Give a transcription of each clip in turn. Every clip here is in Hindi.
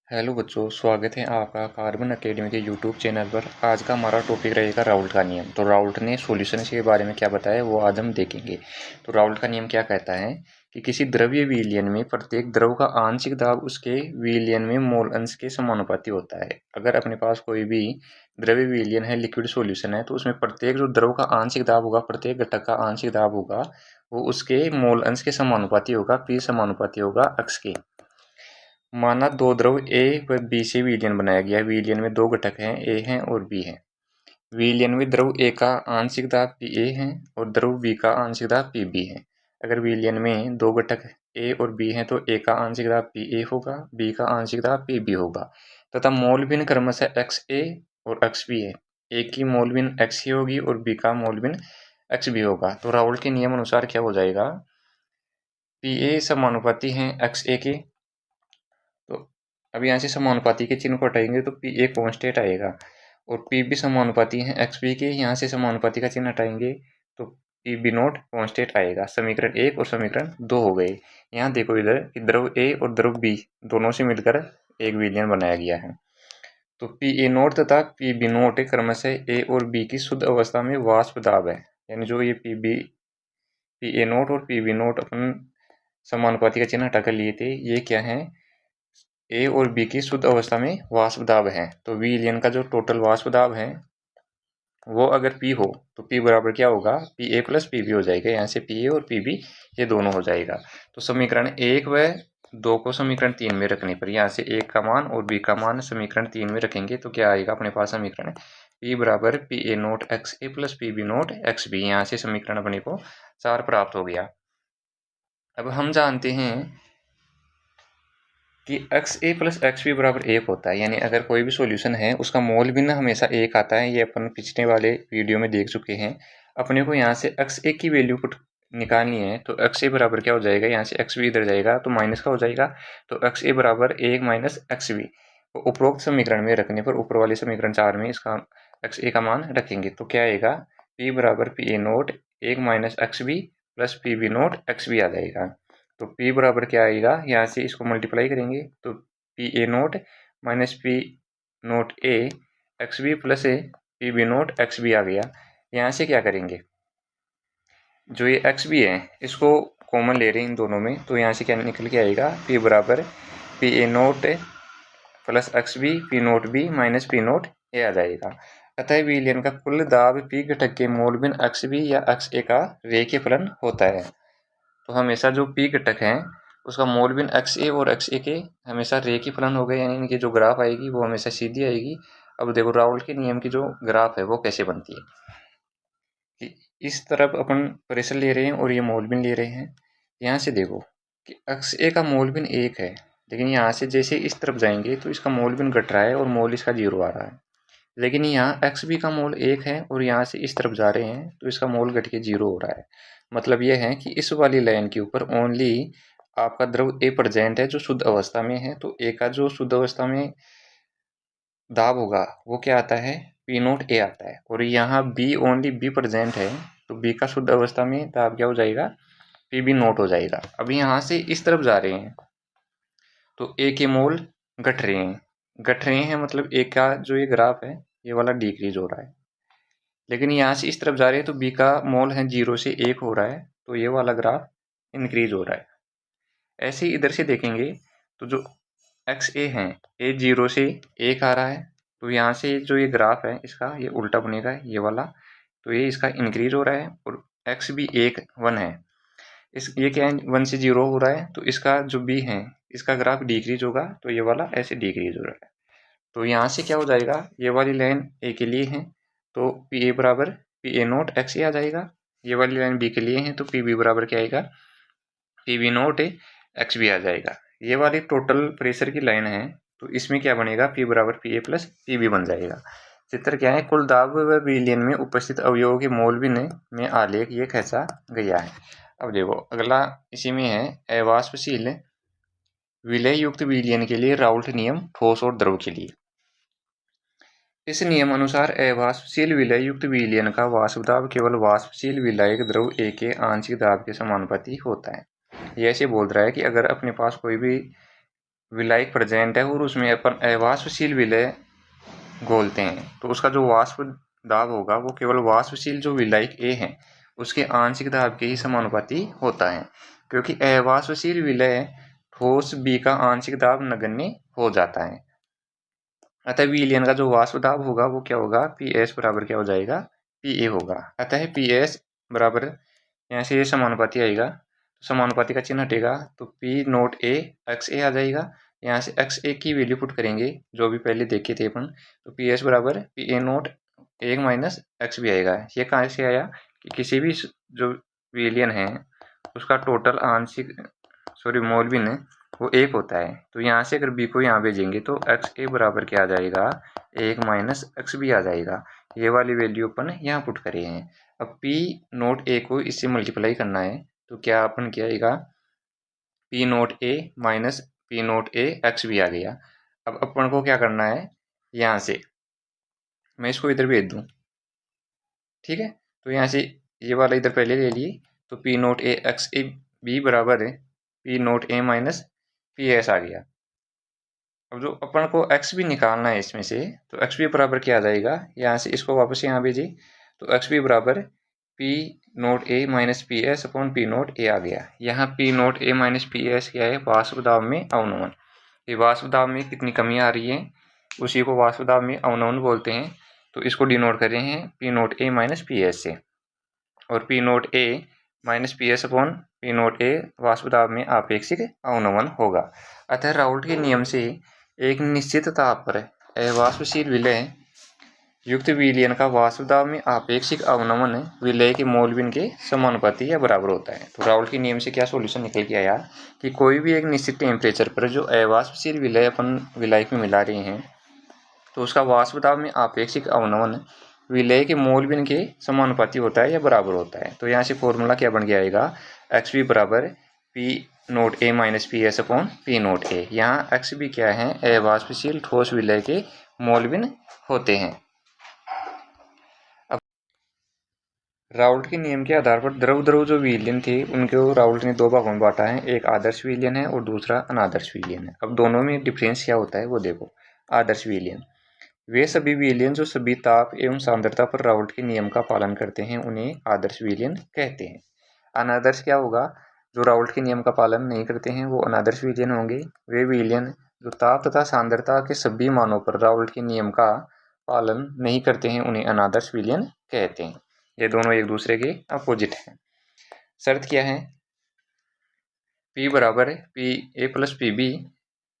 हेलो बच्चों, स्वागत है आपका कार्बन अकेडमी के यूट्यूब चैनल पर। आज का हमारा टॉपिक रहेगा राउल्ट का नियम। तो राउल्ट ने सॉल्यूशन के बारे में क्या बताया वो आज हम देखेंगे। तो राउल्ट का नियम क्या कहता है कि किसी द्रव्य विलयन में प्रत्येक द्रव का आंशिक दाब उसके विलयन में मोल अंश के समानुपाती होता है। अगर अपने पास कोई भी द्रव्य विलयन है, लिक्विड सॉल्यूशन है, तो उसमें प्रत्येक जो द्रव का आंशिक दाब होगा, प्रत्येक घटक का आंशिक दाब होगा, वो उसके मोल अंश के समानुपाती होगा, पी समानुपाती होगा अक्स के। माना दो द्रव ए व बी से विलयन बनाया गया है। विलयन में दो घटक हैं, ए हैं और बी हैं। विलयन में द्रव ए का आंशिक दाब पी ए है और द्रव बी का आंशिक दाब पी बी है। अगर विलयन में दो घटक ए और बी हैं तो ए का आंशिक दाब पी ए होगा, बी का आंशिक दाब पी बी होगा तथा मोल भिन्न क्रमशः एक्स ए और एक्स बी है। ए की मोल भिन्न एक्स ए होगी और बी का मोल भिन्न एक्स बी होगा। तो राउल्ट के नियम अनुसार क्या हो जाएगा, पी ए समानुपाती हैं एक्स ए के। तो अब यहाँ से समानुपाती के चिन्ह को हटाएंगे तो पी ए कांस्टेंट आएगा और पी बी समानुपाती है एक्स बी के। यहाँ से समानुपाती का चिन्ह हटाएंगे तो पी बी नोट कांस्टेंट आएगा। समीकरण 1 और समीकरण 2 हो गए। यहाँ देखो इधर कि द्रव ए और द्रव बी दोनों से मिलकर एक विलयन बनाया गया है। तो पी ए नोट तथा पी बी नोट क्रमशः ए और बी की शुद्ध अवस्था में वाष्प दाब है। यानी जो ये पी ए नोट और पी बी नोट अपन समानुपाती का चिन्ह हटाकर लिए थे, ये क्या है, ए और बी की शुद्ध अवस्था में वाष्प दाब है। तो विलयन का जो टोटल वाष्प दाब है वो अगर पी हो तो पी बराबर क्या होगा, P A plus P B हो जाएगा। यहाँ से पी ए और पी बी ये दोनों हो जाएगा। तो समीकरण 1 व 2 को समीकरण 3 में रखने पर यहाँ से 1 का मान और बी का मान समीकरण 3 में रखेंगे तो क्या आएगा अपने पास समीकरण, पी बराबर P A naught X A plus P B naught X B. यहाँ से समीकरण अपने को 4 प्राप्त हो गया। अब हम जानते हैं कि x A plus X B बराबर 1 होता है। यानी अगर कोई भी सॉल्यूशन है उसका मोल भिन्न हमेशा 1 आता है। ये अपन पिछले वाले वीडियो में देख चुके हैं। अपने को यहाँ से एक्स ए की वैल्यू को निकालनी है तो एक्स ए बराबर क्या हो जाएगा, यहाँ से एक्स बी इधर जाएगा तो माइनस का हो जाएगा। तो एक्स ए बराबर 1 माइनस एक्स बी। तो उपरोक्त समीकरण में रखने पर ऊपर वाले समीकरण 4 में इसका एक्स ए का मान रखेंगे तो क्या आएगा, पी बराबर P A naught 1 minus X B plus P B naught X B आ जाएगा। तो P बराबर क्या आएगा, यहाँ से इसको मल्टीप्लाई करेंगे तो P A naught minus P naught A X B plus A P B naught X B आ गया। यहाँ से क्या करेंगे, जो ये एक्स बी है इसको कॉमन ले रहे हैं इन दोनों में, तो यहाँ से क्या निकल के आएगा, P बराबर P A naught plus X B P naught B minus P naught A आ जाएगा। अतः विलयन का कुल दाब P घटक के मोल भिन्न एक्स बी या एक्स ए का रेखीय फलन होता है। तो हमेशा जो पी घटक है उसका मोल भिन्न एक्स ए और एक्स ए के हमेशा रेखीय फलन हो गए, यानी इनकी जो ग्राफ आएगी वो हमेशा सीधी आएगी। अब देखो राउल्ट के नियम की जो ग्राफ है वो कैसे बनती है कि इस तरफ अपन प्रेशर ले रहे हैं और ये मोल भिन्न ले रहे हैं। यहाँ से देखो कि एक्स ए का मोल भिन्न 1 है, लेकिन यहाँ से जैसे इस तरफ जाएंगे तो इसका मोल भिन्न घट रहा है और मोल इसका 0 आ रहा है। लेकिन यहाँ एक्स बी का मोल 1 है और यहाँ से इस तरफ जा रहे हैं तो इसका मोल घट के 0 हो रहा है। मतलब यह है कि इस वाली लाइन के ऊपर ओनली आपका द्रव ए प्रेजेंट है जो शुद्ध अवस्था में है। तो ए का जो शुद्ध अवस्था में दाब होगा वो क्या आता है, पी नोट ए आता है। और यहाँ बी ओनली बी प्रेजेंट है तो बी का शुद्ध अवस्था में दाब क्या हो जाएगा, पी बी नोट हो जाएगा। अब यहाँ से इस तरफ जा रहे हैं तो ए के मोल घट रहे हैं मतलब ए का जो ये ग्राफ है ये वाला डिक्रीज हो रहा है। लेकिन यहाँ से इस तरफ जा रहे हैं तो बी का मोल है 0 से 1 हो रहा है तो ये वाला ग्राफ इंक्रीज हो रहा है। ऐसे ही इधर से देखेंगे तो जो एक्स ए है, ए 0 से 1 आ रहा है तो यहाँ से जो ये ग्राफ है इसका ये उल्टा बनेगा ये वाला। तो ये इसका इंक्रीज हो रहा है और एक्स भी 1 है, इस ये क्या है 1 से 0 हो रहा है तो इसका जो बी है इसका ग्राफ डिक्रीज होगा तो ये वाला ऐसे डिक्रीज हो रहा है। तो यहाँ से क्या हो जाएगा, ये वाली लाइन ए के लिए है तो पी ए बराबर पी ए नोट एक्स ए आ जाएगा। ये वाली लाइन बी के लिए है तो पी बी बराबर क्या आएगा, P B naught X B आ जाएगा। ये वाली टोटल प्रेशर की लाइन है तो इसमें क्या बनेगा, पी बराबर P A plus P B बन जाएगा। चित्र क्या है, कुल दाब व विलयन में उपस्थित अवयवों के मोल भिन्न में आलेख ये खींचा गया है। अब देखो अगला इसी में है अवाष्पशील विलय युक्त विलयन के लिए राउल्ट नियम ठोस और द्रव के लिए। इस नियम अनुसार अवाष्पशील विलय युक्त विलयन का वाष्प दाब केवल वाष्पशील विलायक द्रव ए के आंशिक दाब के समानुपाती होता है। ये ऐसे बोल रहा है कि अगर अपने पास कोई भी विलायक प्रेजेंट है और उसमें अपन अवाष्पशील विलय घोलते हैं, तो उसका जो वाष्प दाब होगा वो केवल वाष्पशील जो विलायक A है उसके आंशिक दाब के ही समानुपाती होता है, क्योंकि अवाष्पशील विलय ठोस B का आंशिक दाब नगण्य हो जाता है। अतः विलयन का जो वाष्प दाब होगा वो क्या होगा, PS बराबर क्या हो जाएगा, PA होगा। अतः PS बराबर यहाँ से ये समानुपाती आएगा, तो समानुपाती का चिन्ह हटेगा तो P नोट A XA आ जाएगा। यहाँ से XA की वैल्यू पुट करेंगे जो भी पहले देखे थे अपन, तो PS बराबर PA नोट 1 माइनस XB आएगा। ये कहाँ से आया कि किसी भी जो विलयन है उसका टोटल आंशिक मोल भिन्न वो 1 होता है, तो यहाँ से अगर B को यहाँ भेजेंगे तो XA बराबर क्या आ जाएगा, 1 माइनस XB आ जाएगा। ये वाली वैल्यू अपन यहाँ पुट करे हैं। अब P नोट A को इससे मल्टीप्लाई करना है तो क्या अपन क्या आएगा, P note A minus P note A XB आ गया। अब अपन को क्या करना है, यहाँ से मैं इसको इधर भेज दूँ, ठीक है, तो यहाँ से ये वाला इधर पहले ले लिए, तो P नोट A XB बराबर है P note A minus PS आ गया। अब जो अपन को x भी निकालना है इसमें से, तो x भी बराबर क्या आ जाएगा, यहाँ से इसको वापस यहाँ भेजिए, तो x भी बराबर P note A minus P S upon P note A आ गया। यहाँ P note A minus P S क्या है, वाष्प दाब में अवनमन। ये वाष्प दाब में कितनी कमी आ रही है उसी को वाष्प दाब में अवनमन बोलते हैं, तो इसको डिनोट कर रहे हैं P note A minus P S से, और P note A minus P S upon P note A वाष्प दाब में आपेक्षिक अवनमन होगा। अतः राउल्ट के नियम से एक निश्चित ताप पर अवाष्पशील विलय युक्त विलयन का वाष्प दाब में आपेक्षिक अवनमन विलय के मोल भिन्न के समानुपाती या बराबर होता है। तो राउल्ट के नियम से क्या सॉल्यूशन निकल के आया कि कोई भी एक निश्चित टेम्परेचर पर जो अवाष्पशील विलय अपन विलायक में मिला रहे हैं तो उसका वाष्प दाब में आपेक्षिक अवनमन विलय के मोल भिन्न के समानुपाती होता है या बराबर होता है। तो यहाँ से फॉर्मूला क्या बन के आएगा, एक्स बी बराबर P naught A minus P S upon P naught A. यहाँ एक्स बी क्या है, अवाष्पशील ठोस विलय के मोल भिन्न होते हैं। अब राउल्ट के नियम के आधार पर द्रव द्रव जो विलयन थे उनको राउल्ट ने दो भागों में बांटा है, एक आदर्श विलयन है और दूसरा अनादर्श विलयन है। अब दोनों में डिफरेंस क्या होता है वो देखो। आदर्श विलयन वे सभी विलयन जो सभी ताप एवं सांद्रता पर राउल्ट के नियम का पालन करते हैं उन्हें आदर्श विलयन कहते हैं। अनादर्श क्या होगा, जो राउल्ट के नियम का पालन नहीं करते हैं वो अनादर्श विलयन होंगे। वे विलयन जो ताप तथा सांद्रता के सभी मानों पर राउल्ट के नियम का पालन नहीं करते हैं उन्हें अनादर्श विलयन कहते हैं। ये दोनों एक दूसरे के अपोजिट हैं। शर्त क्या है, P बराबर है P A plus P B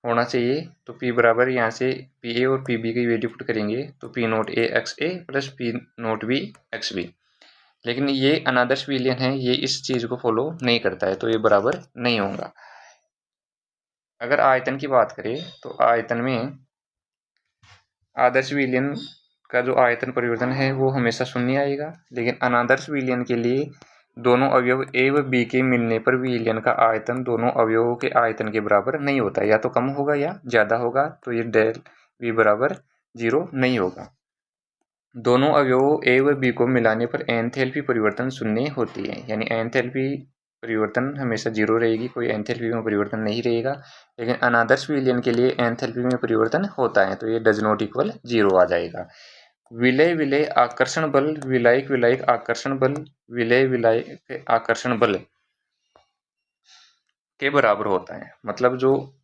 होना चाहिए, तो P बराबर यहाँ से पी ए और पी बी की वैल्यू पुट करेंगे तो P naught A X A plus P naught B X B. लेकिन ये अनादर्श विलयन है, ये इस चीज़ को फॉलो नहीं करता है तो ये बराबर नहीं होगा। अगर आयतन की बात करें तो आयतन में आदर्श विलयन का जो आयतन परिवर्तन है वो हमेशा शून्य आएगा, लेकिन अनादर्श विलयन के लिए दोनों अवयव ए व बी के मिलने पर विलयन का आयतन दोनों अवयवों के आयतन के बराबर नहीं होता, या तो कम होगा या ज़्यादा होगा, तो ये डेल वी बराबर 0 नहीं होगा। दोनों अवयवों ए व बी को मिलाने पर एंथैल्पी परिवर्तन शून्य होती है, यानी एंथैल्पी परिवर्तन हमेशा 0 रहेगी, कोई एंथैल्पी में परिवर्तन नहीं रहेगा। लेकिन अनादर्श विलयन के लिए एंथैल्पी में परिवर्तन होता है तो ये डज नॉट इक्वल 0 आ जाएगा। विलय विलय आकर्षण बल विलायक विलायक आकर्षण बल विलय विलायक आकर्षण बल के बराबर होता है। मतलब जो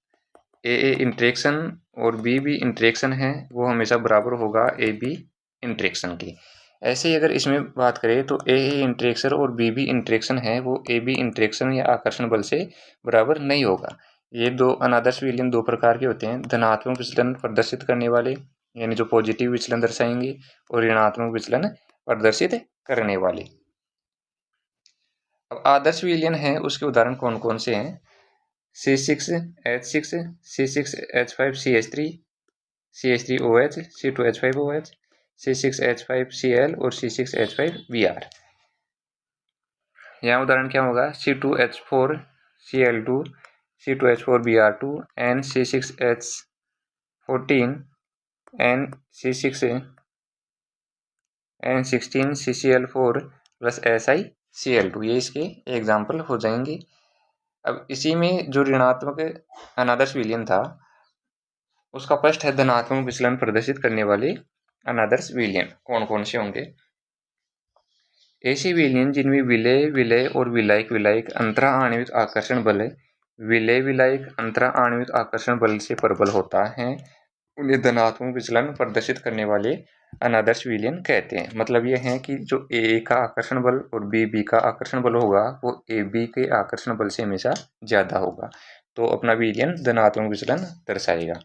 ए इंटरेक्शन और बी इंटरेक्शन है वो हमेशा बराबर होगा ए बी इंटरेक्शन की। ऐसे ही अगर इसमें बात करें तो ए इंटरेक्शन और बी इंटरेक्शन है वो ए बी इंटरेक्शन या आकर्षण बल से बराबर नहीं होगा। ये दो अनादर्श विलयन दो प्रकार के होते हैं, धनात्मक विचलन प्रदर्शित करने वाले यानी जो पॉजिटिव विचलन दर्शाएंगे, और ऋणात्मक विचलन प्रदर्शित करने वाले। अब आदर्श विलयन है उसके उदाहरण कौन कौन से हैं, C6H6 C6H5 CH3 CH3OH C2H5OH C6H5Cl और C6H5Br। यहाँ उदाहरण क्या होगा, C2H4Cl2 C2H4Br2 and C6H14 and C6N16 CCl4 plus SiCl2। ये इसके एग्जाम्पल हो जाएंगे। अब इसी में जो ऋणात्मक अनादर्श विलयन था उसका प्रश्न है धनात्मक विचलन प्रदर्शित करने वाले अनादर्श विलयन कौन कौन से होंगे। ऐसे विलयन जिनमें विलय विलय और विलायक विलायक अंतरा आणविक आकर्षण बल विलय विलायक अंतरा आणविक आकर्षण बल से प्रबल होता है उन्हें धनात्मक विचलन प्रदर्शित करने वाले अनादर्श विलयन कहते हैं। मतलब ये है कि जो ए का आकर्षण बल और बी का आकर्षण बल होगा वो ए बी के आकर्षण बल से हमेशा ज्यादा होगा, तो अपना विलयन धनात्मक विचलन दर्शाएगा।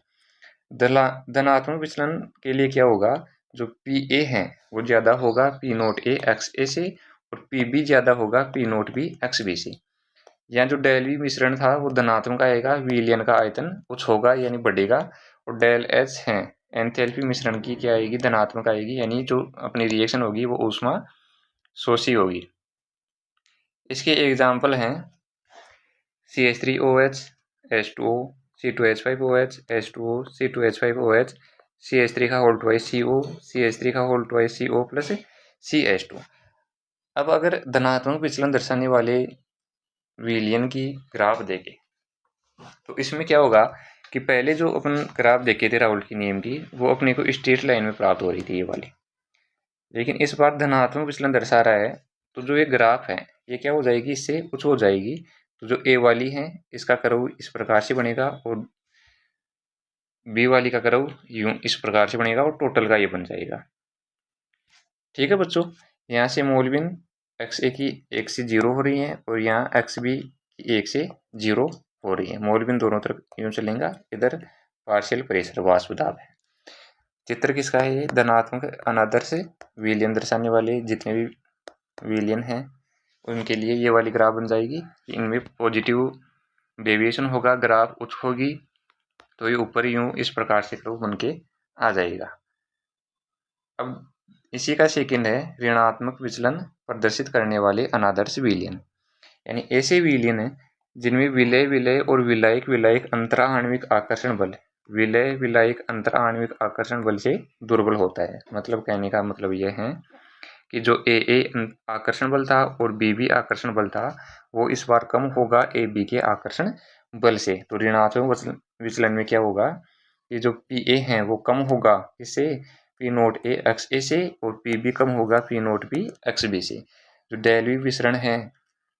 धनात्मक विचलन के लिए क्या होगा, जो पी ए है वो ज्यादा होगा P naught A X A से और पी बी ज्यादा होगा P naught B X B से। यहाँ जो डेल वी मिश्रण था वो धनात्मक आएगा, विलयन का आयतन कुछ होगा यानी बढ़ेगा, और डेल एच है एंथैल्पी मिश्रण की क्या आएगी, धनात्मक आएगी, यानी जो अपनी रिएक्शन होगी वो ऊष्मा शोषी होगी। इसके एग्जाम्पल हैं CH3OH H2O C2H5OH H2O C2H5OH CH3 का होल ट्वाइस CO CH3 का whole twice CO plus CH2। अब अगर धनात्मक विचलन दर्शाने वाले विलयन की ग्राफ देखें तो इसमें क्या होगा कि पहले जो अपन ग्राफ देखे थे राउल्ट की नियम की वो अपने को स्ट्रेट लाइन में प्राप्त हो रही थी ये वाली, लेकिन इस बार धनात्मक विचलन दर्शा रहा है तो जो ये ग्राफ है ये क्या हो जाएगी, इससे कुछ हो जाएगी। तो जो ए वाली है इसका कर्व इस प्रकार से बनेगा और बी वाली का कर्व यूं इस प्रकार से बनेगा और टोटल का ये बन जाएगा। ठीक है बच्चों, यहाँ से मोलबिन एक्स ए की 1 से 0 हो रही है और यहाँ एक्स बी की 1 से 0 हो रही है। मोलबिन दोनों तरफ यूं चलेगा, इधर पार्शियल प्रेशर वाष्प दाब है। चित्र किसका है, ये धनात्मक अनादर्श विलयन दर्शाने वाले जितने भी विलयन हैं उनके लिए ये वाली ग्राफ बन जाएगी। इनमें पॉजिटिव डेविएशन होगा, ग्राफ उच्च होगी तो ये ऊपर यूं इस प्रकार से कर्व बन के आ जाएगा। अब इसी का सेकंड है ऋणात्मक विचलन प्रदर्शित करने वाले अनादर्श विलयन, यानी ऐसे विलयन है जिनमें विलय विलय और विलायक विलायक अंतरा आणविक आकर्षण बल विलय विलायक अंतरा आणविक आकर्षण बल से दुर्बल होता है। मतलब कहने का मतलब यह है कि जो ए आकर्षण बल था और बी आकर्षण बल था वो इस बार कम होगा ए बी के आकर्षण बल से। तो ऋणात्मक विचलन में क्या होगा कि जो पी ए है वो कम होगा इससे P naught A X A से और पी बी कम होगा P naught B X B से। जो डेल वी विसरण है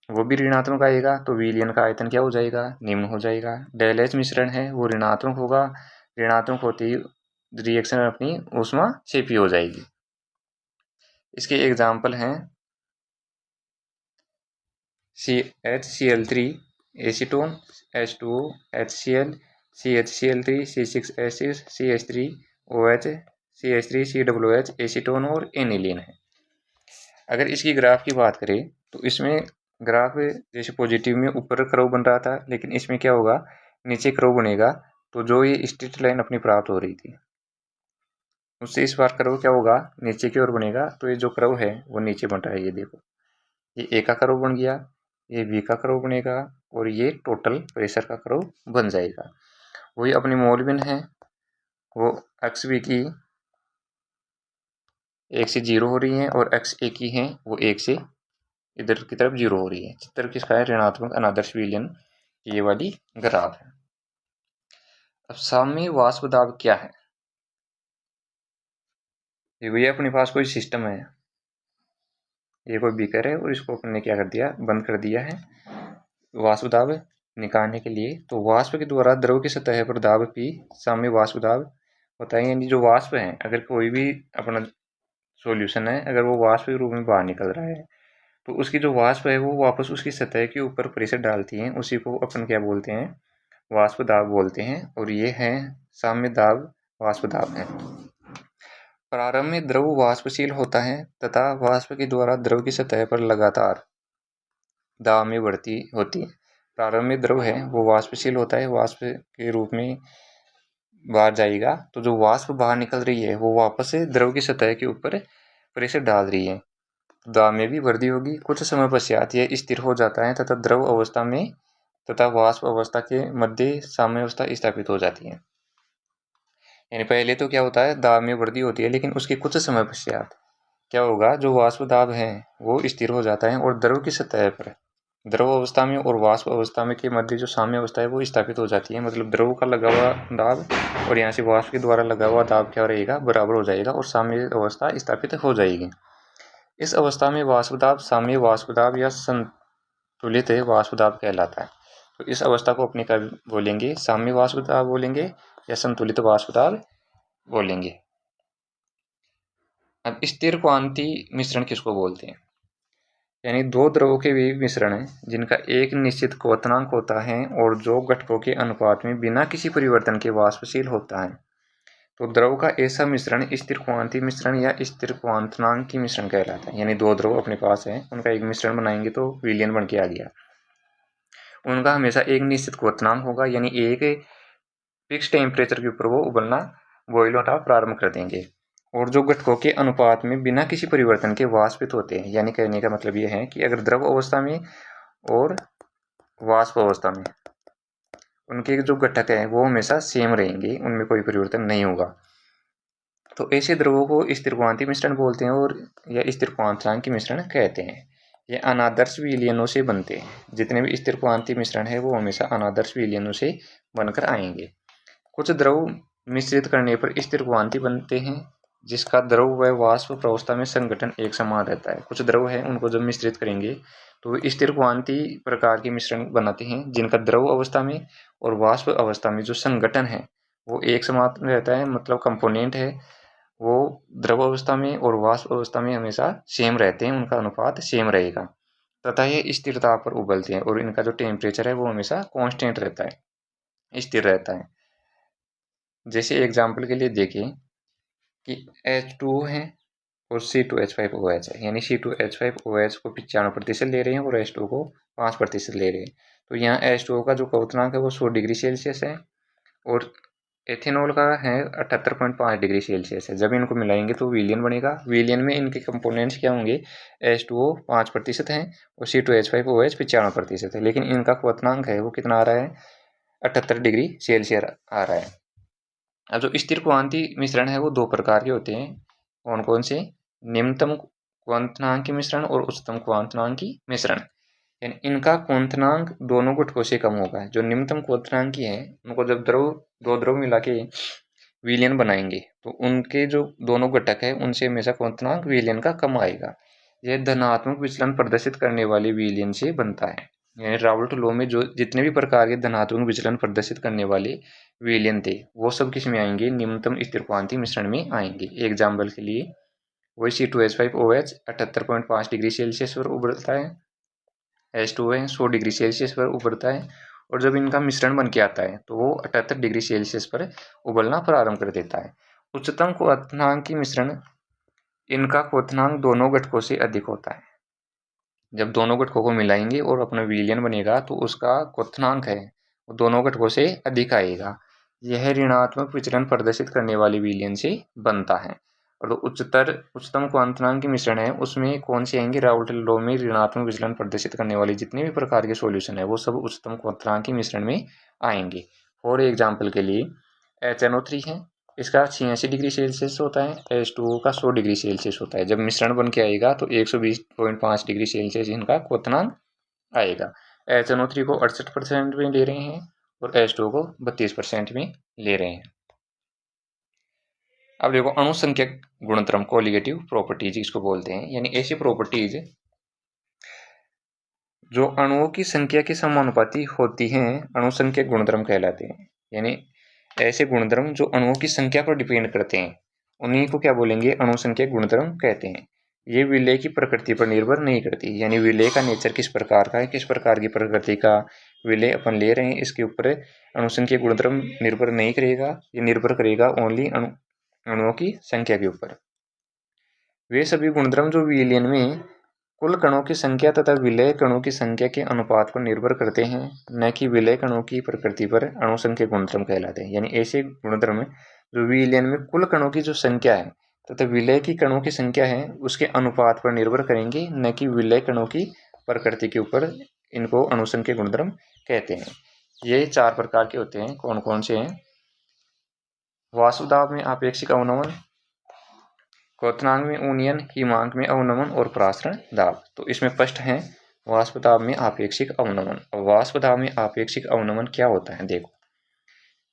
वो भी ऋणात्मक आएगा तो विलयन का आयतन क्या हो जाएगा, निम्न हो जाएगा। डेल एच मिश्रण है वो ऋणात्मक होगा, ऋणात्मक होती रिएक्शन अपनी ऊष्मा क्षेपी हो जाएगी। इसके एग्जाम्पल हैं CHCl3 acetone H2O HCl CHCl3 C6H6 CH3OH CH3COOH acetone और एनिलीन है। अगर इसकी ग्राफ की बात करें तो इसमें ग्राफ जैसे पॉजिटिव में ऊपर कर्व बन रहा था, लेकिन इसमें क्या होगा नीचे कर्व बनेगा। तो जो ये स्ट्रेट लाइन अपनी प्राप्त हो रही थी उससे इस बार कर्व क्या होगा नीचे की ओर बनेगा। तो ये जो कर्व है वो नीचे बन रहा है, ये देखो ये ए का कर्व बन गया, ये बी का कर्व बनेगा और ये टोटल प्रेशर का कर्व बन जाएगा। वही अपनी मोलबिन है वो एक्स बी की 1 से 0 हो रही है और एक्स ए की है वो 1 से इधर की तरफ 0 हो रही है। चित्र किसका है, ऋणात्मक अनादर्श विलयन ये वाली ग्राफ है। अब साम्य वाष्प दाब क्या है, ये अपने पास कोई सिस्टम है, ये कोई बीकर है और इसको अपन ने क्या कर दिया, बंद कर दिया है वाष्प दाब निकालने के लिए। तो वाष्प के द्वारा द्रव की सतह पर दाब P साम्य वाष्प दाब होता है। यानी जो वाष्प है अगर कोई भी अपना सॉल्यूशन है अगर वो वाष्प के रूप में बाहर निकल रहा है तो उसकी जो वाष्प है वो वापस उसकी सतह के ऊपर प्रेशर डालती है, उसी को अपन क्या बोलते हैं, वाष्प दाब बोलते हैं। और ये है साम्य दाब वाष्प दाब है। प्रारंभ में द्रव वाष्पशील होता है तथा वाष्प के द्वारा द्रव की सतह पर लगातार दाब में बढ़ती होती है। प्रारंभ में द्रव है वो वाष्पशील होता है, वाष्प के रूप में बाहर जाएगा। तो जो वाष्प बाहर निकल रही है वो वापस से द्रव की सतह के ऊपर प्रेशर डाल रही है, दाब में भी वृद्धि होगी। कुछ समय पश्चात यह स्थिर हो जाता है तथा द्रव अवस्था में तथा वाष्प अवस्था के मध्य साम्य अवस्था स्थापित हो जाती है। यानी पहले तो क्या होता है दाब में वृद्धि होती है, लेकिन उसके कुछ समय पश्चात क्या होगा जो वाष्प दाब है वो स्थिर हो जाता है और द्रव की सतह पर द्रव अवस्था में और वाष्प अवस्था में के मध्य जो साम्य अवस्था है वो स्थापित हो जाती है। मतलब द्रव का लगा हुआ दाब और यहाँ से वाष्प के द्वारा लगा हुआ दाब क्या रहेगा, बराबर हो जाएगा और साम्य अवस्था स्थापित हो जाएगी। इस अवस्था में वाष्प दाब साम्य वाष्प दाब या संतुलित वाष्प दाब कहलाता है। तो इस अवस्था को अपने क्या बोलेंगे, साम्य वाष्प दाब बोलेंगे या संतुलित वाष्प दाब बोलेंगे। अब स्थिर क्वांति मिश्रण किसको बोलते हैं, यानी दो द्रवों के वे मिश्रण हैं जिनका एक निश्चित क्वथनांक होता है और जो घटकों के अनुपात में बिना किसी परिवर्तन के वाष्पशील होता है। तो द्रव का ऐसा मिश्रण स्थिर क्वांति मिश्रण या स्थिर क्वांतनांक की मिश्रण कहलाता है। यानी दो द्रव अपने पास है, उनका एक मिश्रण बनाएंगे तो विलयन बन के आ गया। उनका हमेशा एक निश्चित क्वथनांक होगा, यानी एक फिक्स टेम्परेचर के ऊपर वो उबलना बॉयल होना प्रारंभ कर देंगे और जो घटकों के अनुपात में बिना किसी परिवर्तन के वाष्पित होते हैं। यानी कहने का मतलब यह है कि अगर द्रव अवस्था में और वाष्प अवस्था में उनके जो घटक हैं वो हमेशा सेम रहेंगे, उनमें कोई परिवर्तन नहीं होगा। तो ऐसे द्रवों को स्थिर क्वांति मिश्रण बोलते हैं और या स्थिर क्वांतनांक की मिश्रण कहते हैं। ये अनादर्श विलयनों से बनते हैं। जितने भी स्थिर क्वांति मिश्रण है वो हमेशा अनादर्श विलयनों से बनकर आएंगे। कुछ द्रव मिश्रित करने पर स्थिर क्वांति बनते हैं जिसका द्रव व वाष्प प्रावस्था में संघटन एक समान रहता है। कुछ द्रव है उनको जब मिश्रित करेंगे तो स्थिर क्वांति प्रकार के मिश्रण बनाते हैं जिनका द्रव अवस्था में और वाष्प अवस्था में जो संघटन है वो एक समान रहता है। मतलब कंपोनेंट है वो द्रव अवस्था में और वाष्प अवस्था में हमेशा सेम रहते हैं, उनका अनुपात सेम रहेगा तथा ये स्थिरता पर उबलते हैं और इनका जो टेम्परेचर है वो हमेशा कांस्टेंट रहता है, स्थिर रहता है। जैसे एग्जाम्पल के लिए देखें कि H2O है और C2H5OH है, यानी C2H5OH को 95% ले रहे हैं और H2O को 5% ले रहे हैं। तो यहाँ H2O का जो क्वथनांक है वो 100 डिग्री सेल्सियस है और एथेनॉल का है 78.5 डिग्री सेल्सियस है। जब इनको मिलाएंगे तो विलियन बनेगा। विलियन में इनके कंपोनेंट्स क्या होंगे, H2O 5% है और C2H5OH 95% है, लेकिन इनका क्वथनांक है वो कितना आ रहा है, 78 डिग्री सेल्सियस आ रहा है। अब जो स्थिर क्वांति मिश्रण है वो दो प्रकार के होते हैं। कौन कौन से, निम्नतम क्वांतनांक की मिश्रण और उच्चतम क्वांतनांक की मिश्रण। यानी इनका क्वांतनांक दोनों घटकों से कम होगा। जो निम्नतम क्वांतनांक की है उनको जब दो द्रव मिला के विलयन बनाएंगे तो उनके जो दोनों घटक है उनसे हमेशा क्वांतनांक विलयन का कम आएगा। यह धनात्मक विचलन प्रदर्शित करने वाले विलयन से बनता है। यानी रावल्ट लॉ में जो जितने भी प्रकार के धनात्मक विचलन प्रदर्शित करने वाले विलयन थे वो सब किस में आएंगे, निम्नतम स्थिर क्वांति मिश्रण में आएंगे। एग्जाम्पल के लिए वही C2H5OH 78.5 डिग्री सेल्सियस पर उबलता है, H2O 100 डिग्री सेल्सियस पर उबलता है और जब इनका मिश्रण बन के आता है तो वो 78 डिग्री सेल्सियस पर उबलना प्रारंभ कर देता है। उच्चतम क्वथनांक की मिश्रण, इनका क्वथनांक दोनों घटकों से अधिक होता है। जब दोनों घटकों को मिलाएंगे और अपना विलयन बनेगा तो उसका क्वथनांक है वो दोनों घटकों से अधिक आएगा। यह ऋणात्मक विचलन प्रदर्शित करने वाले विलयन से बनता है। और तो उच्चतम क्वांतनांक के मिश्रण है उसमें कौन से आएंगे, रावल्ट लॉ में ऋणात्मक विचलन प्रदर्शित करने वाले जितने भी प्रकार के सॉल्यूशन है वो सब उच्चतम क्वांतनांक के मिश्रण में आएंगे। फॉर एग्जाम्पल के लिए HNO3 है, इसका 86 डिग्री सेल्सियस होता है, H2O का 100 डिग्री सेल्सियस होता है। जब मिश्रण बन के आएगा तो 120.5 डिग्री सेल्सियस इनका क्वथनांक आएगा। HNO3 को 68% में ले रहे हैं और H2O को 32% में ले रहे हैं। अब देखो अणुसंख्यक गुणधर्म, कोलिगेटिव प्रॉपर्टीज इसको बोलते हैं। यानी ऐसी प्रॉपर्टीज जो अणुओं की संख्या के समानुपाती होती हैं अणुसंख्यक गुणधर्म कहलाते हैं। यानी ऐसे गुणधर्म जो अणुओं की संख्या पर डिपेंड करते हैं उन्हीं को क्या बोलेंगे, अणुसंख्यक गुणधर्म कहते हैं। ये विलय की प्रकृति पर निर्भर नहीं करती। यानी विलय का नेचर किस प्रकार का है, किस प्रकार की प्रकृति का विलय अपन ले रहे हैं, इसके ऊपर अणुसंख्यक गुणधर्म निर्भर नहीं करेगा। ये निर्भर करेगा ओनली अणुओं की संख्या के ऊपर। वे सभी गुणधर्म जो विलयन में कुल कणों की संख्या तथा विलय कणों की संख्या के अनुपात पर निर्भर करते हैं, न कि विलय कणों की प्रकृति पर, अणुसंख्यक गुणधर्म कहलाते हैं। यानी ऐसे गुणधर्म जो विलयन में कुल कणों की जो संख्या है तथा विलय की कणों की संख्या है उसके अनुपात पर निर्भर करेंगे, न कि विलय कणों की प्रकृति के ऊपर। इनको अणुसंख्यक गुणधर्म कहते हैं। ये चार प्रकार के होते हैं। कौन कौन से हैं, वाष्प दाब में आपेक्षिक अवनमन, क्वथनांक में उन्नयन, हिमांक में अवनमन और परासरण दाब। तो इसमें फर्स्ट है वाष्प दाब में आपेक्षिक अवनमन। अब वाष्प दाब में आपेक्षिक अवनमन क्या होता है, देखो।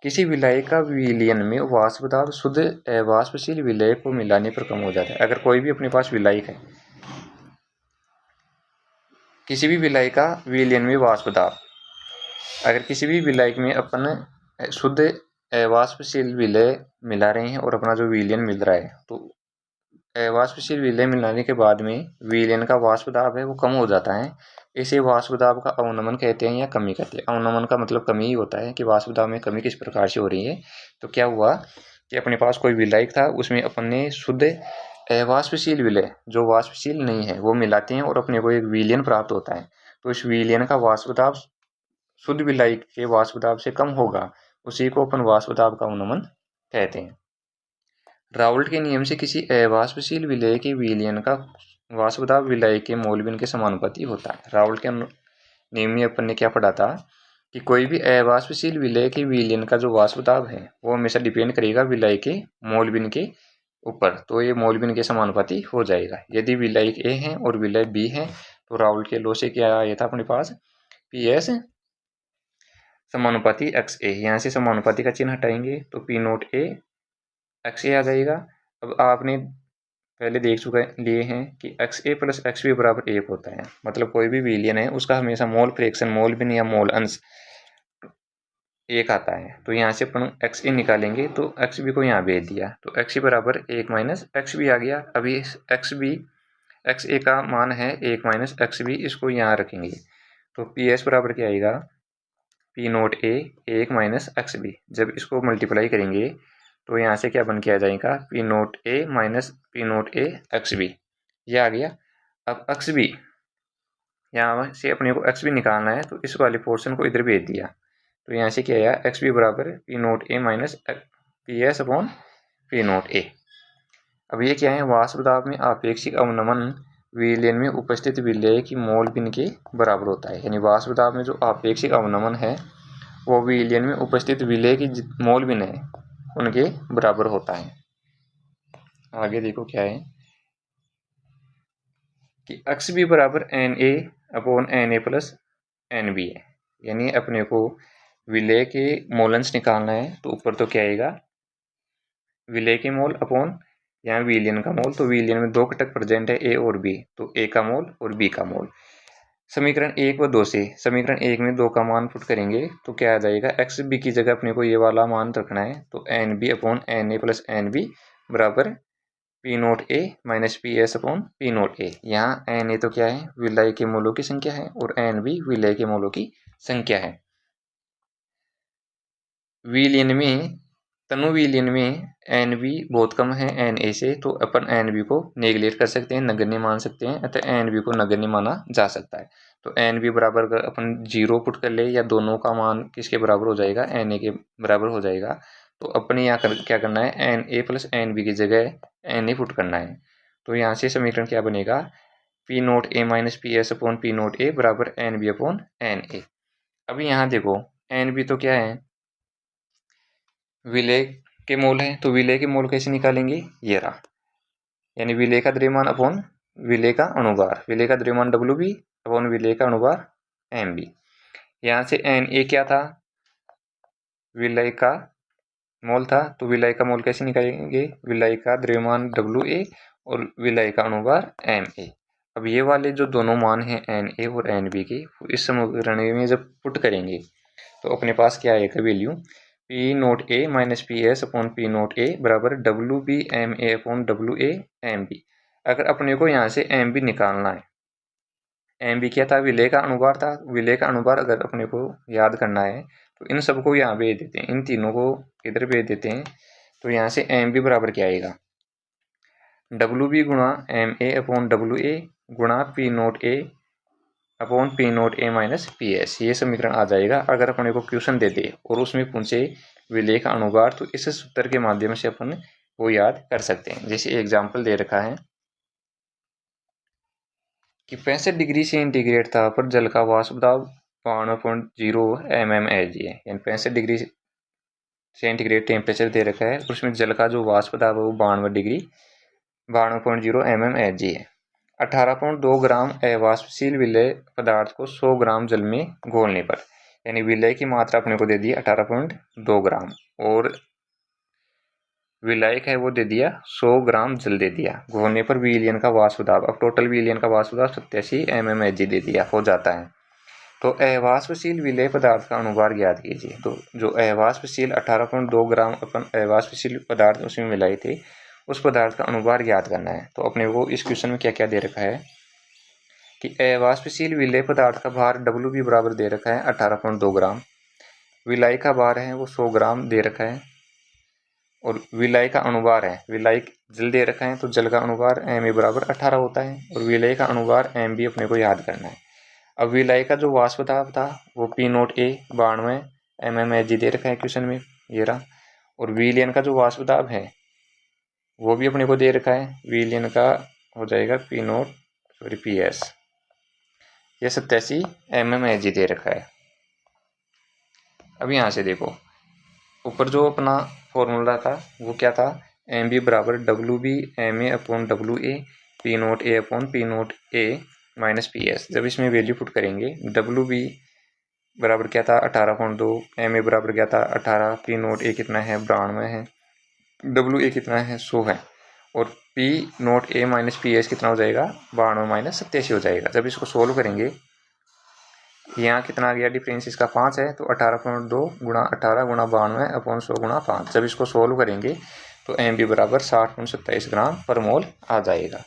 किसी विलायक का विलयन में वाष्प दाब शुद्ध अवाष्पशील विलायक को मिलाने पर कम हो जाता है। अगर कोई भी अपने पास विलायक है, किसी भी विलायक का विलयन में वाष्प दाब, अगर किसी भी विलायक में अपन शुद्ध अवाष्पशील विलय मिला रहे हैं और अपना जो विलयन मिल रहा है, तो अवाष्पशील विलय मिलाने के बाद में विलयन का वाष्प दाब है वो कम हो जाता है। इसे वाष्प दाब का अवनमन कहते हैं या कमी कहते हैं। अवनमन का मतलब कमी ही होता है कि वाष्प दाब में कमी किस प्रकार से हो रही है। तो क्या हुआ कि अपने पास कोई विलायक था, उसमें अपन ने शुद्ध अवाष्पशील विलय जो वाष्पशील नहीं है वो मिलाते हैं और अपने को एक विलयन प्राप्त होता है। तो इस विलयन का वाष्प दाब शुद्ध विलायक के वाष्प दाब से कम होगा, उसी को अपन वाष्प दाब का अवनमन कहते हैं। राउल्ट के नियम से किसी अवाष्पशील विलय के विलयन का वाष्प दाब विलय के मोलबिन के समानुपाती होता है। राउल्ट के नियम में अपन ने क्या पढ़ा था कि कोई भी अवाष्पशील विलय के विलयन का जो वाष्प दाब है वो हमेशा डिपेंड करेगा विलय के मोलबिन के ऊपर। तो ये मोलबिन के समानुपाती हो जाएगा। यदि विलयक ए है और विलय बी है तो राउल्ट के लॉ से क्या आया था अपने पास, पी एस समानुपाती एक्स ए। यहाँ से समानुपाती का चिन्ह हटाएंगे तो पी नोट ए एक्स ए आ जाएगा। अब आपने पहले देख चुके लिए हैं कि x A plus X B बराबर 1 होता है। मतलब कोई भी विलयन है उसका हमेशा मोल फ्रैक्शन, मोल बिन या मोल अंश 1 आता है। तो यहाँ से अपन एक्स ए निकालेंगे तो एक्स बी को यहाँ भेज दिया तो एक्स ए बराबर 1 माइनस एक्स बी आ गया। अभी एक्स बी एक्स ए का मान है 1 माइनस एक्स बी, इसको यहाँ रखेंगे तो पी एस बराबर क्या आएगा, पी नोट ए 1 माइनस एक्स बी। जब इसको मल्टीप्लाई करेंगे तो यहाँ से क्या बन के आ जाएगा, P naught A minus P naught A X B, ये आ गया। अब एक्स बी, यहाँ से अपने को एक्स बी निकालना है तो इस वाले पोर्शन को इधर भेज दिया तो यहाँ से क्या आया, एक्स बी बराबर P naught A minus P S upon P naught A. अब ये क्या है, वाष्प दाब में आपेक्षिक अवनमन विलयन में उपस्थित विलय की मोल बिन के बराबर होता है। यानी वाष्प दाब में जो आपेक्षिक अवनमन है वो विलयन में उपस्थित विलय की मोल बिन है उनके बराबर होता है। आगे देखो क्या है कि एक्स बी बराबर N A upon N A plus N B है। यानी अपने को विलय के मोलंश निकालना है तो ऊपर तो क्या आएगा, विलय के मोल अपॉन यहाँ विलयन का मोल। तो विलयन में दो घटक प्रेजेंट है ए और बी, तो ए का मोल और बी का मोल। समीकरण 1 व 2 से समीकरण 1 में 2 का मान पुट करेंगे तो क्या आ जाएगा, एक्स बी की जगह अपने को ये वाला मान रखना है तो N B upon N A plus N B बराबर P naught A minus P S upon P naught A. यहाँ एन ए तो क्या है, विलय के मोलों की संख्या है और एन बी विलय के मोलों की संख्या है। विलयन में तनु विलयन में एन बी बहुत कम है एन ए से, तो अपन एन बी को नेगलेक्ट कर सकते हैं, नगण्य मान सकते हैं, अतः एन बी को नगण्य माना जा सकता है। तो एन बी बराबर अगर अपन 0 पुट कर ले या दोनों का मान किसके बराबर हो जाएगा, एन ए के बराबर हो जाएगा, तो अपने यहाँ क्या करना है, N A plus N B की जगह एन ए पुट करना है। तो यहाँ से समीकरण क्या बनेगा, P naught A minus P S upon P naught A बराबर N B upon N A. अभी यहाँ देखो एन बी तो क्या है, विलय के मोल है, तो विलय के मोल कैसे निकालेंगे, ये रहा, यानी विलय का द्रव्यमान अपॉन विलय का अणुभार, विलय का द्रव्यमान डब्ल्यू बी अपॉन विलय का अणुभार एम बी। यहाँ से एन ए क्या था, विलय का मोल था, तो विलय का मोल कैसे निकालेंगे, विलय का द्रव्यमान डब्ल्यू ए और विलय का अणुभार एम ए। अब ये वाले जो दोनों मान हैं एन ए और एन बी के, इस समीकरण में जब पुट करेंगे तो अपने पास क्या आएगा value, P naught A minus P S upon P naught A बराबर W B M A upon W A M B. अगर अपने को यहाँ से एम बी निकालना है, एम बी क्या था, विलय का अणुभार था, विलय का अणुभार अगर अपने को याद करना है तो इन सबको यहाँ भेज देते हैं, इन तीनों को इधर भेज देते हैं। तो यहाँ से एम बी बराबर क्या आएगा, डब्ल्यू बी गुणा M A upon W A गुणा P naught A upon P naught A minus P S. ये समीकरण आ जाएगा। अगर अपने को क्वेश्चन दे दे और उसमें पूछे विलय का अणुभार तो इस सूत्र के माध्यम से अपन वो याद कर सकते हैं। जैसे एग्जाम्पल दे रखा है कि 65 डिग्री सेंटीग्रेड ताप पर जल का वाष्प दाब 52.0 mmHg है, यानी 65 डिग्री सेंटीग्रेड टेम्परेचर दे रखा है, उसमें जल का जो वाष्प दाब है वो 92.0 mmHg है। 18.2 ग्राम अवाष्पशील विलेय पदार्थ को 100 ग्राम जल में घोलने पर, यानी विलेय की मात्रा अपने को दे दी 18.2 ग्राम और विलायक है वो दे दिया 100 ग्राम जल दे दिया। घोलने पर विलयन का वाष्प दाब, अब टोटल विलयन का वाष्प दाब 87 mmHg दे दिया हो जाता है। तो अवाष्पशील विलेय पदार्थ का अनुभार ज्ञात कीजिए। तो जो अवाष्पशील 18.2 ग्राम अपन अवाष्पशील पदार्थ उसमें मिलाए थे, उस पदार्थ का अनुभार ज्ञात करना है। तो अपने को इस क्वेश्चन में क्या क्या दे रखा है कि अवाष्पशील विलेय पदार्थ का भार W बराबर दे रखा है 18.2 ग्राम, विलायक का भार है वो 100 ग्राम दे रखा है और विलाय का अनुभार है, विलायक जल दे रखा है तो जल का अनुभार Ma बराबर 18 होता है और विलय का अनुभार Mb अपने को याद करना है। अब विलय का जो वाष्प दाब था वो P0A 92 mmHg दे रखा है क्वेश्चन में, ये रहा। और विलयन का जो वाष्प दाब है वो भी अपने को दे रखा है, विलयन का हो जाएगा PS, ये 87 mmHg दे रखा है। अब यहाँ से देखो ऊपर जो अपना फॉर्मूला था वो क्या था, Mb बराबर WB Ma/WA P0A/P0A minus PS। जब इसमें वैल्यू पुट करेंगे WB बराबर क्या था 18.2, Ma बराबर क्या था 18, P0A कितना है 92 है, WA कितना है 100 है और P0A माइनस PS कितना हो जाएगा 92 माइनस 87 हो जाएगा। जब इसको सोल्व करेंगे यहाँ कितना आ गया डिफरेंस इसका 5 है, तो 18.2 गुणा 18 गुणा 92/100 गुणा 5। जब इसको सोल्व करेंगे तो Mb बराबर 60.27 ग्राम पर मोल आ जाएगा।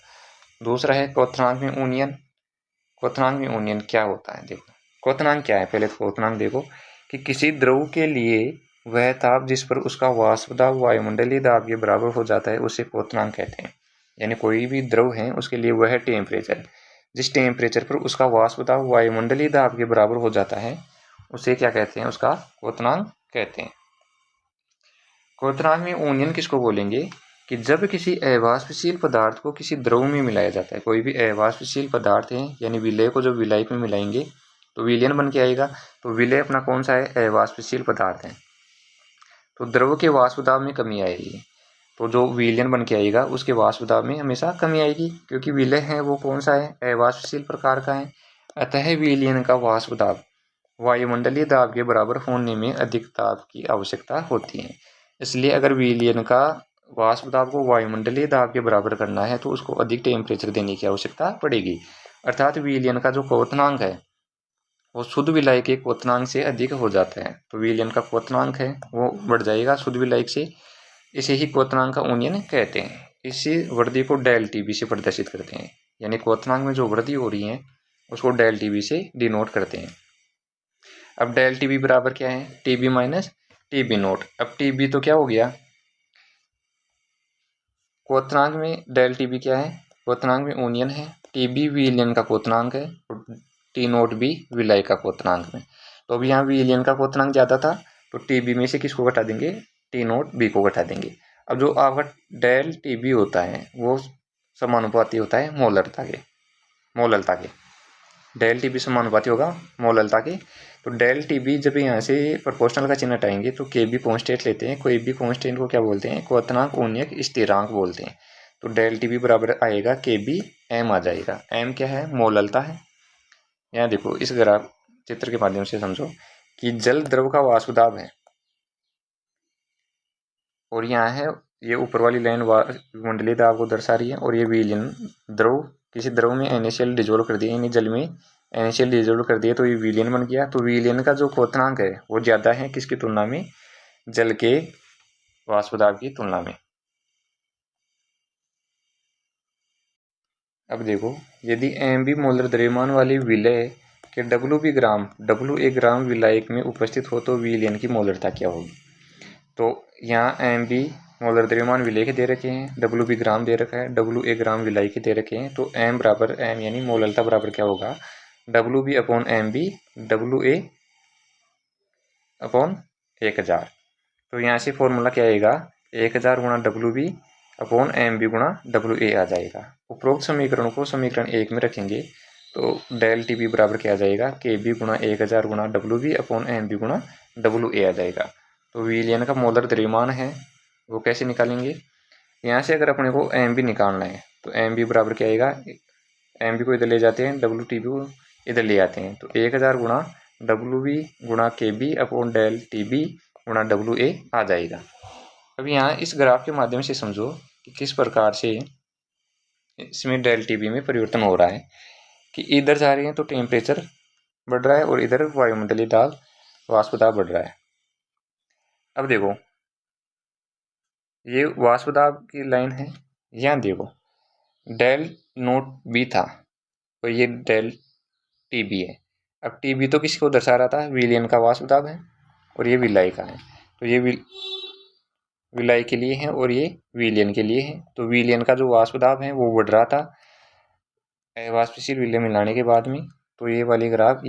दूसरा है क्वथनांक में ऊनियन। क्वथनांक में ऊनियन क्या होता है, देखो क्वथनांक क्या है, पहले क्वथनांक देखो कि किसी द्रव के लिए वह ताप जिस पर उसका वाष्प दाब वायुमंडलीय दाब के बराबर हो जाता है उसे क्वथनांक कहते हैं। यानी कोई भी द्रव है उसके लिए वह टेम्परेचर जिस टेम्परेचर पर उसका वाष्प दाब वायुमंडलीय दाब के बराबर हो जाता है उसे क्या कहते हैं, उसका क्वथनांक कहते हैं। क्वथनांक में ऊनियन किसको बोलेंगे कि जब किसी अवाष्पशील पदार्थ को किसी द्रव में मिलाया जाता है, कोई भी अवाष्पशील पदार्थ है यानी विलय को जब विलायक में मिलाएंगे तो विलयन बन के आएगा। तो विलय अपना कौन सा है, अवाष्पशील पदार्थ है, तो द्रव के वाष्प दाब में कमी आएगी, तो जो विलयन बन के आएगा उसके वाष्प दाब में हमेशा कमी आएगी क्योंकि विलय है वो कौन सा है, अवाष्पशील प्रकार का है। अतः विलयन का वाष्प दाब वायुमंडलीय दाब के बराबर होने में अधिक ताप की आवश्यकता होती है। इसलिए अगर विलयन का वाष्प दाब को वायुमंडलीय दाब के बराबर करना है तो उसको अधिक टेम्परेचर देने की आवश्यकता पड़ेगी। अर्थात विलयन का जो क्वथनांक है वो शुद्ध विलायक के क्वथनांक से अधिक हो जाता है, तो विलयन का क्वथनांक है वो बढ़ जाएगा शुद्ध विलायक से। इसे ही क्वथनांक का ऊनियन कहते हैं। इसी वृद्धि को डेल टीबी से प्रदर्शित करते हैं, यानी क्वथनांक में जो वृद्धि हो रही है उसको डेल टीबी से डिनोट करते हैं। अब डेल टीबी बराबर क्या है, टीबी माइनस टीबी नोट। अब टीबी तो क्या हो गया, क्वथनांक में डेल टीबी क्या है, क्वथनांक में ऊनियन है, टीबी विलयन का क्वथनांक है और टी नोट भी विलय का क्वथनांक में। तो अब यहाँ विलयन का क्वथनांक ज़्यादा था तो टीबी में से किसको घटा देंगे, टी नोट बी को घटा देंगे। अब जो आपका डेल टीबी होता है वो समानुपाती होता है मोललता के डेल टीबी समानुपाती होगा मोललता के। तो डेल टीबी जब यहाँ से प्रोपोर्शनल का चिन्ह हटाएंगे तो के बी कॉन्स्टेंट लेते हैं, कोई भी कॉन्स्टेंट को क्या बोलते हैं, क्वथनांक ऊनियक स्थिरांक बोलते हैं। तो डेल टीबी बराबर आएगा के बी एम आ जाएगा। एम क्या है, मोललता है। यहाँ देखो इस ग्राफ चित्र के माध्यम से समझो कि जल द्रव का वाष्प दाब है और यहाँ है ये ऊपर वाली लाइन वायुमंडलीय दाब को दर्शा रही है और ये विलयन द्रव किसी द्रव में NaCl डिजोल्व कर दिया, यानी जल में NaCl डिजोल्व कर दिया तो ये विलयन बन गया। तो विलयन का जो क्वथनांक है वो ज़्यादा है किसकी तुलना में, जल के वाष्प दाब की तुलना में। अब देखो यदि Mb मोलर द्रव्यमान वाली विलय के WA ग्राम विलायक में उपस्थित हो तो विलयन की मोलरता क्या होगी। तो यहाँ Mb मोलर द्रव्यमान विलय के दे रखे हैं, WB ग्राम दे रखा है, WA ग्राम विलायक के दे रखे हैं। तो M बराबर M यानी मोललता बराबर क्या होगा, WB/MB WA/1000। तो यहाँ से फॉर्मूला क्या आएगा, 1000 गुणा WB/MB गुणा WA आ जाएगा। उपरोक्त समीकरण को समीकरण 1 में रखेंगे तो डेल टीबी बराबर क्या आ जाएगा, KB गुणा 1000 गुणा WB/MB गुणा WA आ जाएगा। तो विलयन का मोलर द्रव्यमान है वो कैसे निकालेंगे, यहाँ से अगर अपने को Mb निकालना है तो Mb बराबर क्या आएगा, एम बी को इधर ले जाते हैं, डब्ल्यू टी बी को इधर ले आते हैं, तो 1000 गुणा डब्ल्यू बी गुणा K B upon del T B गुणा डब्ल्यू ए आ जाएगा। अब यहाँ इस ग्राफ के माध्यम से समझो कि किस प्रकार से इसमें डेल टी बी में परिवर्तन हो रहा है, कि इधर जा रहे हैं तो टेम्परेचर बढ़ रहा है और इधर वायुमंडलीय दाब वाष्प दाब बढ़ रहा है। अब देखो ये वाष्प दाब की लाइन है, यहाँ देखो डेल नोट बी था और ये डेल टी बी है। अब टी बी तो किसको दर्शा रहा था, विलयन का वाष्प दाब है और ये विलाय का है, तो ये विलाय के लिए है और ये विलयन के लिए है। तो विलयन का जो वाष्प दाब है वो बढ़ रहा था वाष्पशील विलय मिलाने के बाद में, तो ये वाली ग्राफ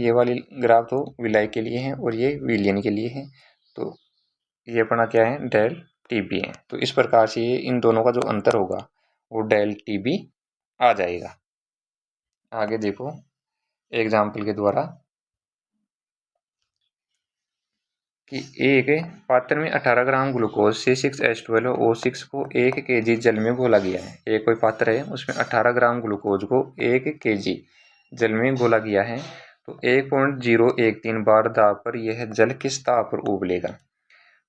तो विलाय के लिए है और ये विलयन के लिए है, तो ये अपना क्या है, डेल टी बी है। तो इस प्रकार से ये इन दोनों का जो अंतर होगा वो डेल टी बी आ जाएगा। आगे देखो एग्जाम्पल के द्वारा कि एक पात्र में 18 ग्राम ग्लूकोज C6H12O6 को 1 kg जल में घोला गया है। एक कोई पात्र है उसमें 18 ग्राम ग्लूकोज को 1 kg जल में घोला गया है, तो 1.013 बार दाब पर यह जल किस ताप पर उबलेगा।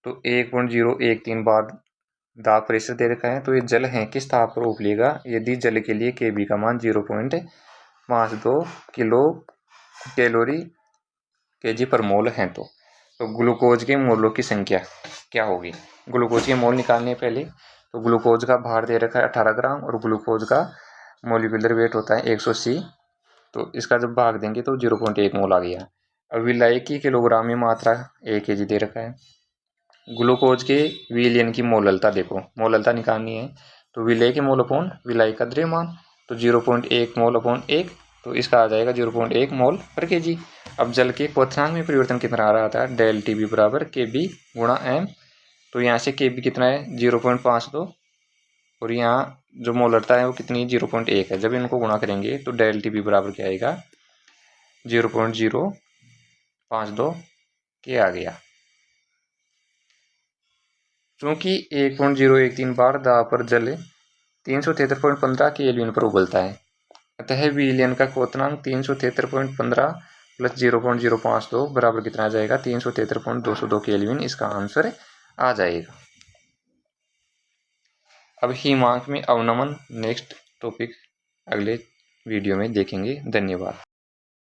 तो 1.013 बार दाब प्रेशर दे रखा है, तो ये जल है किस ताप पर उबलेगा यदि जल के लिए Kb का मान 0.52 किलो कैलोरी kg पर मोल है। तो ग्लूकोज के मोलों की संख्या क्या होगी, ग्लूकोज के मोल निकालने पहले तो ग्लूकोज का भार दे रखा है 18 ग्राम और ग्लूकोज का मोलिकुलर वेट होता है 180, तो इसका जब भाग देंगे तो 0.1 मोल आ गया। अब विलायक की किलोग्राम में मात्रा 1 kg दे रखा है। ग्लूकोज के विलयन की मोललता देखो, मोललता निकालनी है, तो विलय के मोल अपॉन विलाय का द्रव्यमान, तो 0.1 मोल अपॉन 1, तो इसका आ जाएगा 0.1 मोल पर केजी। अब जल के क्वथनांक में परिवर्तन कितना आ रहा था, डेल टी बी बराबर के बी गुणा एम, तो यहाँ से के बी कितना है 0.52 और यहाँ जो मोलरता है वो कितनी 0.1 है। जब इनको गुणा करेंगे तो डेल टी बी बराबर क्या आएगा 0.052 के आ गया। चूँकि 1.013 बार दाब पर जल 373.15 केल्विन पर उबलता है, अतः विलयन का क्वथनांक 373.15 प्लस 0.052 बराबर कितना आ जाएगा 373.202 केल्विन, इसका आंसर आ जाएगा। अब हिमांक में अवनमन नेक्स्ट टॉपिक अगले वीडियो में देखेंगे। धन्यवाद।